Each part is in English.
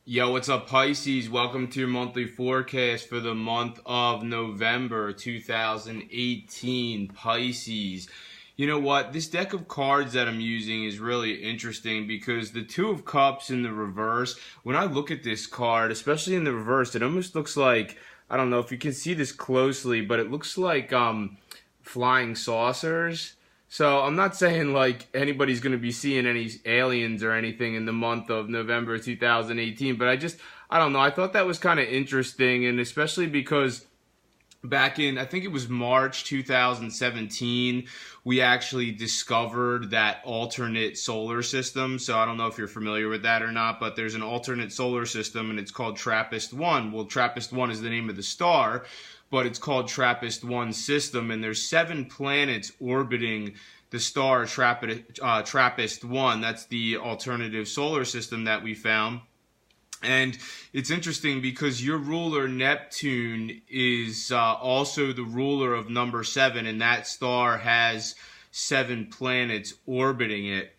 Yo, what's up, Pisces? Welcome to your monthly forecast for the month of November 2018, Pisces. You know what? This deck of cards that I'm using is really interesting because the Two of Cups in the reverse, when I look at this card, especially in the reverse, it almost looks like, I don't know if you can see this closely, but it looks like flying saucers. So I'm not saying like anybody's going to be seeing any aliens or anything in the month of November 2018, but I don't know. I thought that was kind of interesting, and especially because back in, I think it was March 2017, we actually discovered that alternate solar system. So I don't know if you're familiar with that or not, but there's an alternate solar system and it's called TRAPPIST-1. Well, TRAPPIST-1 is the name of the star, but it's called TRAPPIST-1 system, and there's 7 planets orbiting the star TRAPPIST-1. That's the alternative solar system that we found. And it's interesting because your ruler Neptune is also the ruler of number 7, and that star has 7 planets orbiting it.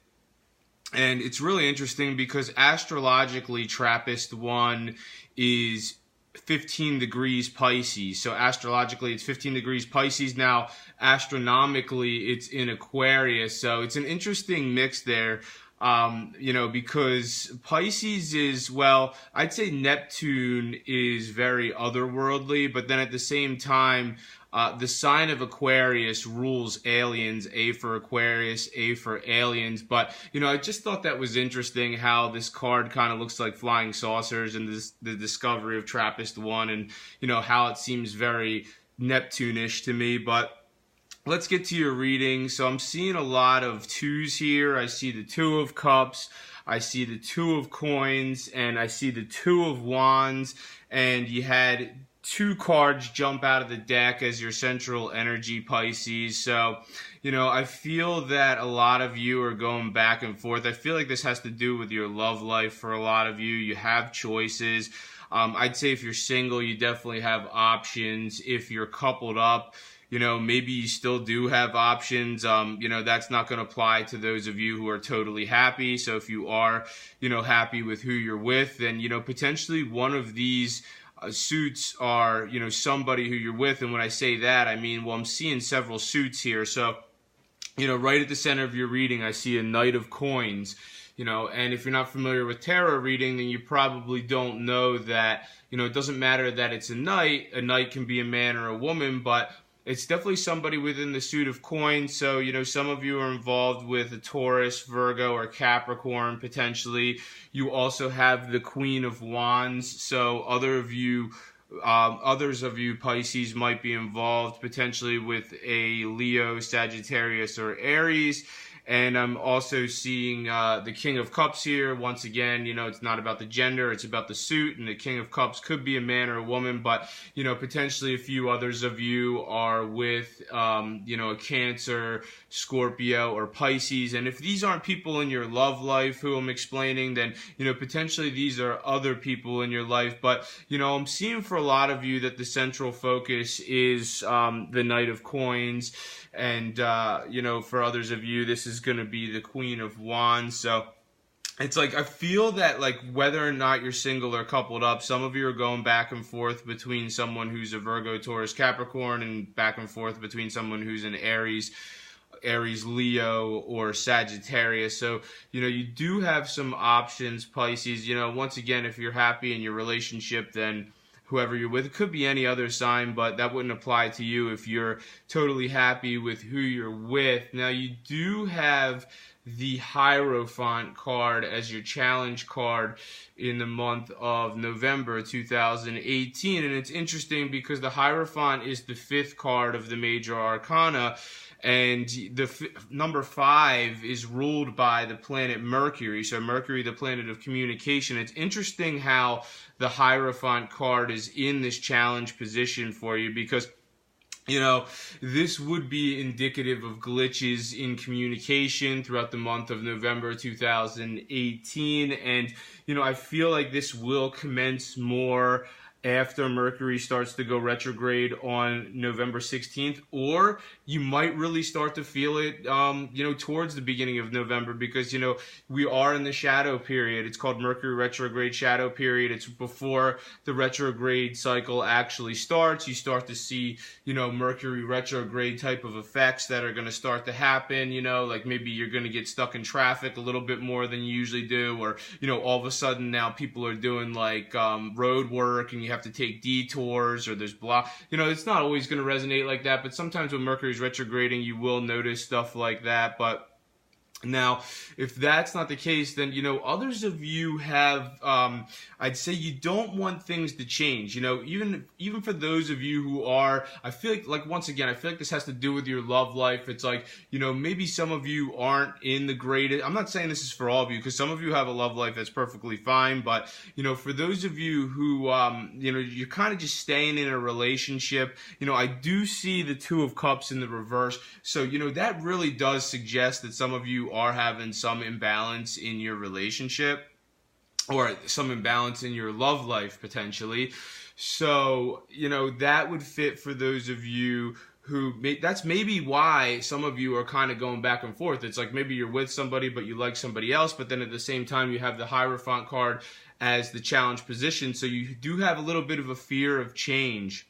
And it's really interesting because astrologically TRAPPIST-1 is 15 degrees Pisces. So astrologically it's 15 degrees Pisces. Now astronomically it's in Aquarius. So it's an interesting mix there. Because Pisces is, well, I'd say Neptune is very otherworldly, but then at the same time, the sign of Aquarius rules aliens, A for Aquarius, A for aliens. But, I just thought that was interesting how this card kind of looks like flying saucers and the discovery of TRAPPIST-1 and, how it seems very Neptune-ish to me. But let's get to your reading. So I'm seeing a lot of twos here. I see the Two of Cups, I see the Two of Coins, and I see the Two of Wands. And you had 2 cards jump out of the deck as your central energy, Pisces. So, I feel that a lot of you are going back and forth. I feel like this has to do with your love life for a lot of you. You have choices. I'd say if you're single, you definitely have options. If you're coupled up, maybe you still do have options. That's not going to apply to those of you who are totally happy. So if you are, happy with who you're with, then, potentially one of these suits are, somebody who you're with. And when I say that, I mean, well, I'm seeing several suits here. So, right at the center of your reading, I see a Knight of Coins. And if you're not familiar with tarot reading, then you probably don't know that, it doesn't matter that it's a knight. A knight can be a man or a woman, but it's definitely somebody within the suit of coins. So, some of you are involved with a Taurus, Virgo, or Capricorn, potentially. You also have the Queen of Wands. So others of you, Pisces, might be involved potentially with a Leo, Sagittarius, or Aries. And I'm also seeing the King of Cups here. Once again, it's not about the gender, it's about the suit. And the King of Cups could be a man or a woman, but, potentially a few others of you are with, a Cancer, Scorpio, or Pisces. And if these aren't people in your love life who I'm explaining, then, potentially these are other people in your life. But, I'm seeing for a lot of you that the central focus is the Knight of Coins. And, for others of you, this is going to be the Queen of Wands. So it's like, I feel that like whether or not you're single or coupled up, some of you are going back and forth between someone who's a Virgo, Taurus, Capricorn, and back and forth between someone who's an Aries, Leo, or Sagittarius. So, you do have some options, Pisces. Once again, if you're happy in your relationship, then whoever you're with, it could be any other sign, but that wouldn't apply to you if you're totally happy with who you're with. Now, you do have the Hierophant card as your challenge card in the month of November 2018, and it's interesting because the Hierophant is the 5th card of the major arcana, and the number 5 is ruled by the planet Mercury. So Mercury, the planet of communication. It's interesting how the Hierophant card is in this challenge position for you because, this would be indicative of glitches in communication throughout the month of November 2018. And, I feel like this will commence more after Mercury starts to go retrograde on November 16th, or you might really start to feel it, towards the beginning of November, because, we are in the shadow period. It's called Mercury retrograde shadow period. It's before the retrograde cycle actually starts. You start to see, Mercury retrograde type of effects that are going to start to happen, like maybe you're going to get stuck in traffic a little bit more than you usually do, or, all of a sudden now people are doing like road work and you have to take detours, or there's it's not always going to resonate like that, but sometimes when Mercury's retrograding, you will notice stuff like that. But now, if that's not the case, then, others of you have, I'd say you don't want things to change, even for those of you who are, I feel like once again, I feel like this has to do with your love life. It's like, maybe some of you aren't in the greatest, I'm not saying this is for all of you, because some of you have a love life that's perfectly fine, but, for those of you who, you're kind of just staying in a relationship, I do see the Two of Cups in the reverse, so, that really does suggest that some of you are having some imbalance in your relationship, or some imbalance in your love life potentially. So, that would fit for those of you who, that's maybe why some of you are kind of going back and forth. It's like maybe you're with somebody, but you like somebody else, but then at the same time you have the Hierophant card as the challenge position. So you do have a little bit of a fear of change.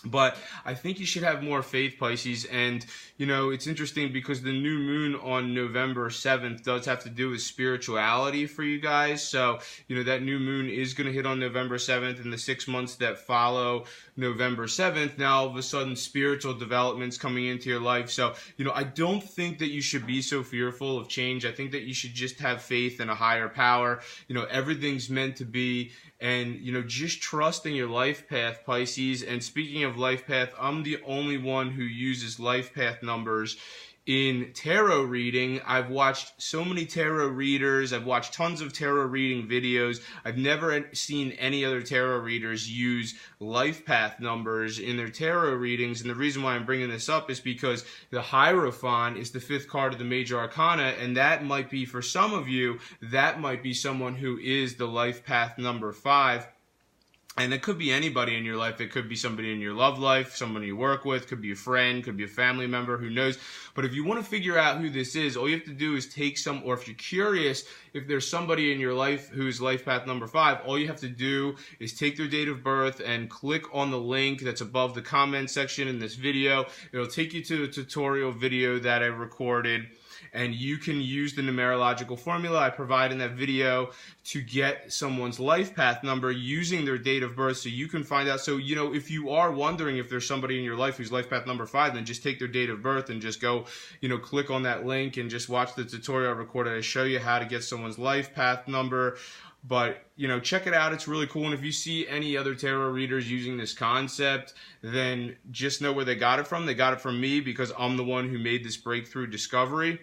But I think you should have more faith, Pisces, and, it's interesting because the new moon on November 7th does have to do with spirituality for you guys, so, that new moon is going to hit on November 7th, and the 6 months that follow November 7th, now all of a sudden spiritual developments coming into your life, so, I don't think that you should be so fearful of change. I think that you should just have faith in a higher power. Everything's meant to be, and, just trust in your life path, Pisces. And speaking of life path, I'm the only one who uses life path numbers in tarot reading. I've watched so many tarot readers. I've watched tons of tarot reading videos. I've never seen any other tarot readers use life path numbers in their tarot readings. And the reason why I'm bringing this up is because the Hierophant is the 5th card of the major arcana, and that might be, for some of you, that might be someone who is the life path number 5. And it could be anybody in your life. It could be somebody in your love life, someone you work with, could be a friend, could be a family member, who knows. But if you want to figure out who this is, all you have to do is take some, or if you're curious if there's somebody in your life who's life path number 5, all you have to do is take their date of birth and click on the link that's above the comment section in this video. It'll take you to a tutorial video that I recorded, and you can use the numerological formula I provide in that video to get someone's life path number using their date of birth, so you can find out. So, if you are wondering if there's somebody in your life who's life path number 5, then just take their date of birth and just go, click on that link and just watch the tutorial I recorded. I show you how to get someone's life path number. But, check it out. It's really cool. And if you see any other tarot readers using this concept, then just know where they got it from. They got it from me, because I'm the one who made this breakthrough discovery.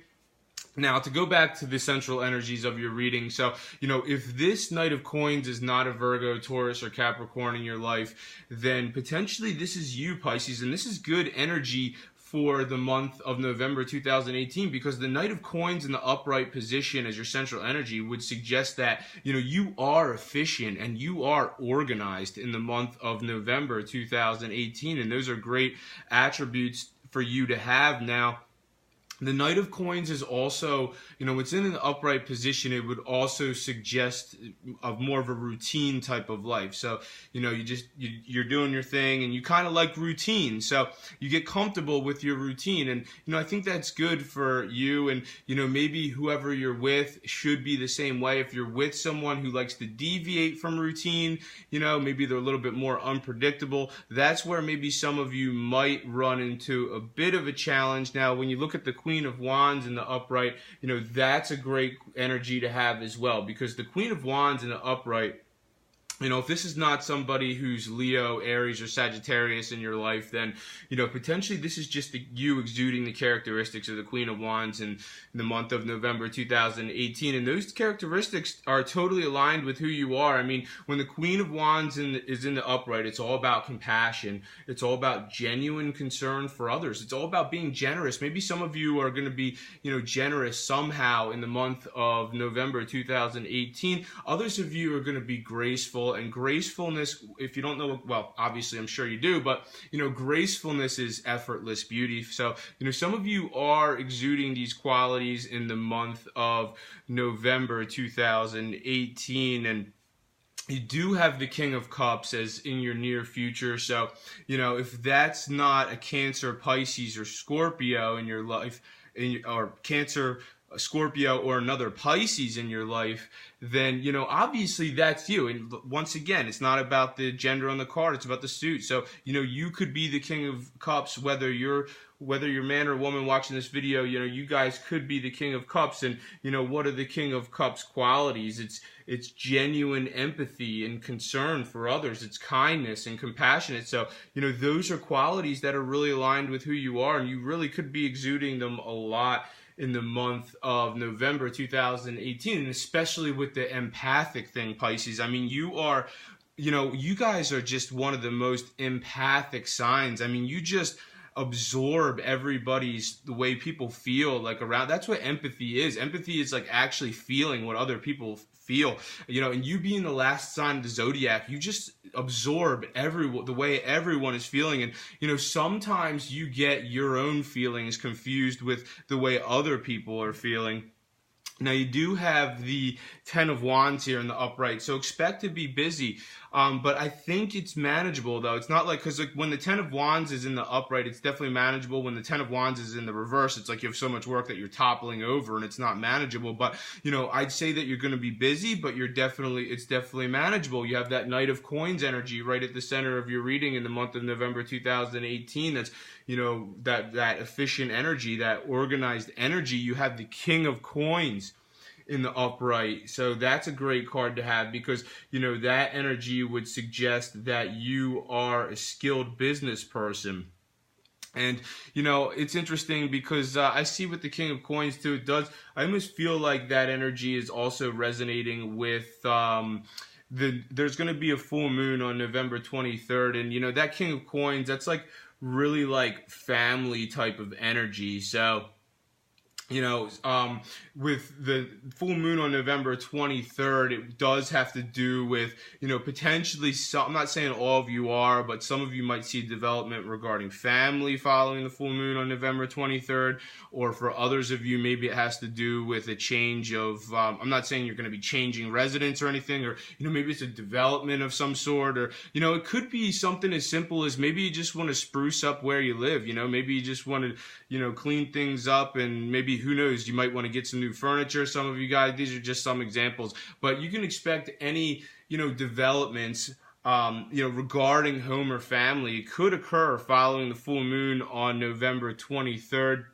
Now, to go back to the central energies of your reading, so, if this Knight of Coins is not a Virgo, Taurus, or Capricorn in your life, then potentially this is you, Pisces, and this is good energy for the month of November 2018, because the Knight of Coins in the upright position as your central energy would suggest that, you are efficient and you are organized in the month of November 2018, and those are great attributes for you to have. Now, the Knight of Coins is also, it's in an upright position. It would also suggest more of a routine type of life. So, you're doing your thing and you kind of like routine. So you get comfortable with your routine. And, I think that's good for you. And, maybe whoever you're with should be the same way. If you're with someone who likes to deviate from routine, maybe they're a little bit more unpredictable. That's where maybe some of you might run into a bit of a challenge. Now, when you look at the Queen of Wands in the upright, that's a great energy to have as well, because the Queen of Wands in the upright, if this is not somebody who's Leo, Aries, or Sagittarius in your life, then, potentially this is just you exuding the characteristics of the Queen of Wands in the month of November 2018. And those characteristics are totally aligned with who you are. I mean, when the Queen of Wands is in the upright, it's all about compassion. It's all about genuine concern for others. It's all about being generous. Maybe some of you are going to be, generous somehow in the month of November 2018. Others of you are going to be graceful graceful, and gracefulness, if you don't know, well, obviously I'm sure you do, but gracefulness is effortless beauty. So some of you are exuding these qualities in the month of November 2018, and you do have the King of Cups as in your near future. So, if that's not a Cancer, Pisces, or Scorpio in your life, or Cancer, Scorpio, or another Pisces in your life, then obviously that's you. And once again, it's not about the gender on the card, it's about the suit. So you could be the King of Cups, whether you're man or woman watching this video. You guys could be the King of Cups. And what are the King of Cups qualities? It's genuine empathy and concern for others. It's kindness and compassionate. So those are qualities that are really aligned with who you are, and you really could be exuding them a lot in the month of November 2018, and especially with the empathic thing, Pisces. I mean, you guys are just one of the most empathic signs. I mean, you just absorb the way people feel like around. That's what empathy is. Empathy is like actually feeling what other people feel, and you being the last sign of the zodiac, you just absorb the way everyone is feeling. And sometimes you get your own feelings confused with the way other people are feeling. Now, you do have the Ten of Wands here in the upright, so expect to be busy. But I think it's manageable, though. It's not like, because when the Ten of Wands is in the upright, it's definitely manageable. When the Ten of Wands is in the reverse, it's like you have so much work that you're toppling over, and it's not manageable. But, I'd say that you're going to be busy, but it's definitely manageable. You have that Knight of Coins energy right at the center of your reading in the month of November 2018. That's, that efficient energy, that organized energy. You have the King of Coins in the upright. So that's a great card to have, because that energy would suggest that you are a skilled business person. And it's interesting because I see with the King of Coins too, I almost feel like that energy is also resonating with there's going to be a full moon on November 23rd, and that King of Coins, that's like really like family type of energy. So with the full moon on November 23rd, it does have to do with, potentially I'm not saying all of you are, but some of you might see development regarding family following the full moon on November 23rd, or for others of you, maybe it has to do with a change of, I'm not saying you're going to be changing residence or anything, or, maybe it's a development of some sort, or, it could be something as simple as maybe you just want to spruce up where you live, maybe you just want to, clean things up, and maybe, who knows, you might want to get some new furniture. Some of you guys, these are just some examples, but you can expect any, developments, regarding home or family could occur following the full moon on November 23rd.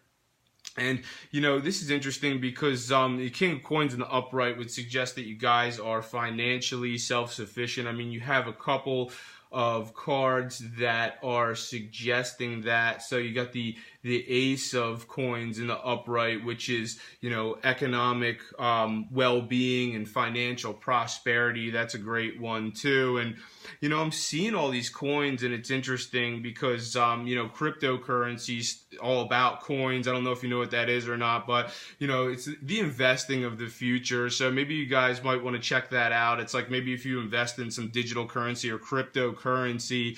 And, this is interesting because the King of Coins in the upright would suggest that you guys are financially self-sufficient. I mean, you have a couple of cards that are suggesting that. So you got the Ace of Coins in the upright, which is, economic well-being and financial prosperity. That's a great one too. And, I'm seeing all these coins, and it's interesting because, cryptocurrency's all about coins. I don't know if you know what that is or not, but, it's the investing of the future. So maybe you guys might want to check that out. It's like maybe if you invest in some digital currency or cryptocurrency,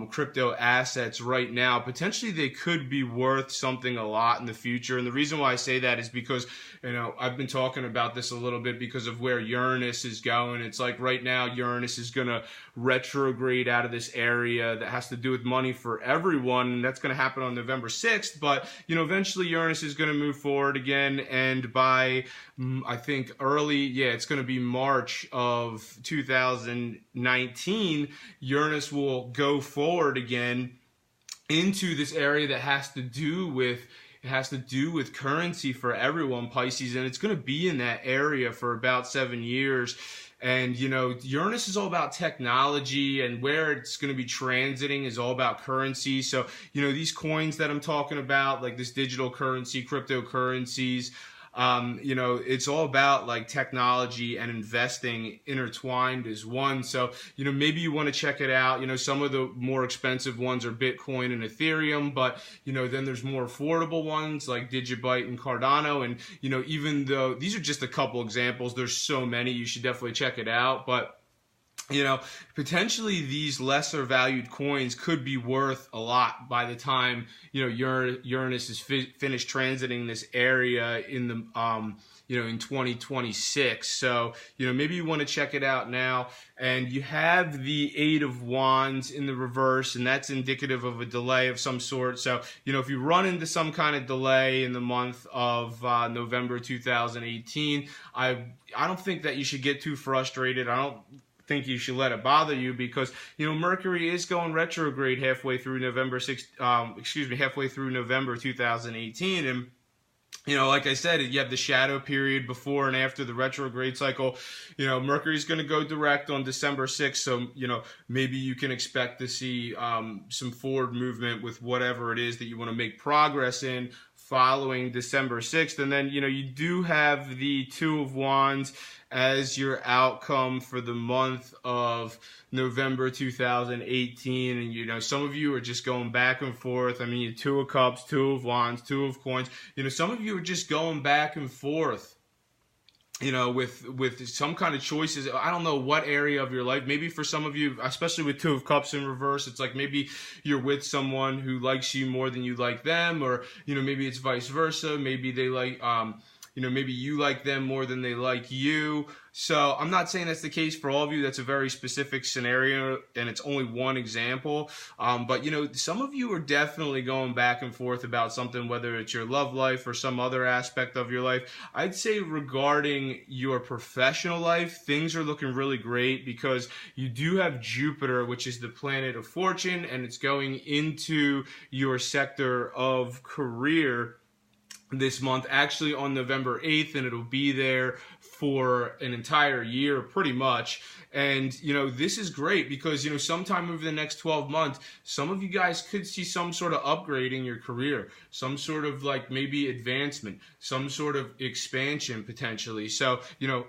crypto assets right now, potentially they could be worth something a lot in the future. And the reason why I say that is because, I've been talking about this a little bit because of where Uranus is going. It's like right now Uranus is going to retrograde out of this area that has to do with money for everyone, and that's going to happen on November 6th. But, eventually Uranus is going to move forward again, and by, I think it's going to be March of 2019, Uranus will go forward again into this area that has to do with currency for everyone, Pisces, and it's going to be in that area for about 7 years. And, Uranus is all about technology, and where it's going to be transiting is all about currency. So, these coins that I'm talking about, like this digital currency, cryptocurrencies, it's all about like technology and investing intertwined as one. So, maybe you want to check it out. Some of the more expensive ones are Bitcoin and Ethereum, but, then there's more affordable ones like Digibyte and Cardano. And, even though these are just a couple examples, there's so many, you should definitely check it out. But you know, potentially these lesser valued coins could be worth a lot by the time, you know, Uranus is finished transiting this area in the, you know, in 2026. So, you know, maybe you want to check it out now. And you have the Eight of Wands in the reverse, and that's indicative of a delay of some sort. So, you know, if you run into some kind of delay in the month of November 2018, I don't think that you should get too frustrated. I don't think you should let it bother you, because, you know, Mercury is going retrograde halfway through November halfway through November 2018. And, you know, like I said, you have the shadow period before and after the retrograde cycle. You know, Mercury's going to go direct on December 6th. So, you know, maybe you can expect to see some forward movement with whatever it is that you want to make progress in following December 6th. And then, you know, you do have the Two of Wands as your outcome for the month of November 2018. And, you know, some of you are just going back and forth. I mean, Two of Cups, Two of Wands, Two of Coins. You know, some of you are just going back and forth, you know, with some kind of choices. I don't know what area of your life. Maybe for some of you, especially with Two of Cups in reverse, it's like maybe you're with someone who likes you more than you like them, or, you know, maybe it's vice versa. Maybe they like, you know, maybe you like them more than they like you. So I'm not saying that's the case for all of you. That's a very specific scenario, and it's only one example. But, you know, some of you are definitely going back and forth about something, whether it's your love life or some other aspect of your life. I'd say regarding your professional life, things are looking really great, because you do have Jupiter, which is the planet of fortune, and it's going into your sector of career this month, actually on November 8th, and it'll be there for an entire year pretty much. And, you know, this is great because, you know, sometime over the next 12 months, some of you guys could see some sort of upgrade in your career, some sort of like maybe advancement, some sort of expansion potentially. So, you know,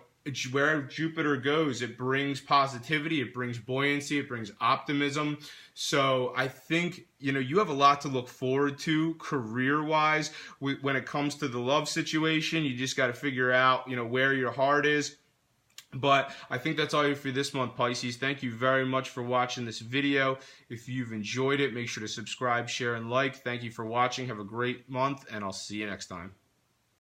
where Jupiter goes, it brings positivity, it brings buoyancy, it brings optimism. So I think, you know, you have a lot to look forward to career-wise. When it comes to the love situation, you just got to figure out, you know, where your heart is. But I think that's all for this month, Pisces. Thank you very much for watching this video. If you've enjoyed it, make sure to subscribe, share, and like. Thank you for watching. Have a great month, and I'll see you next time.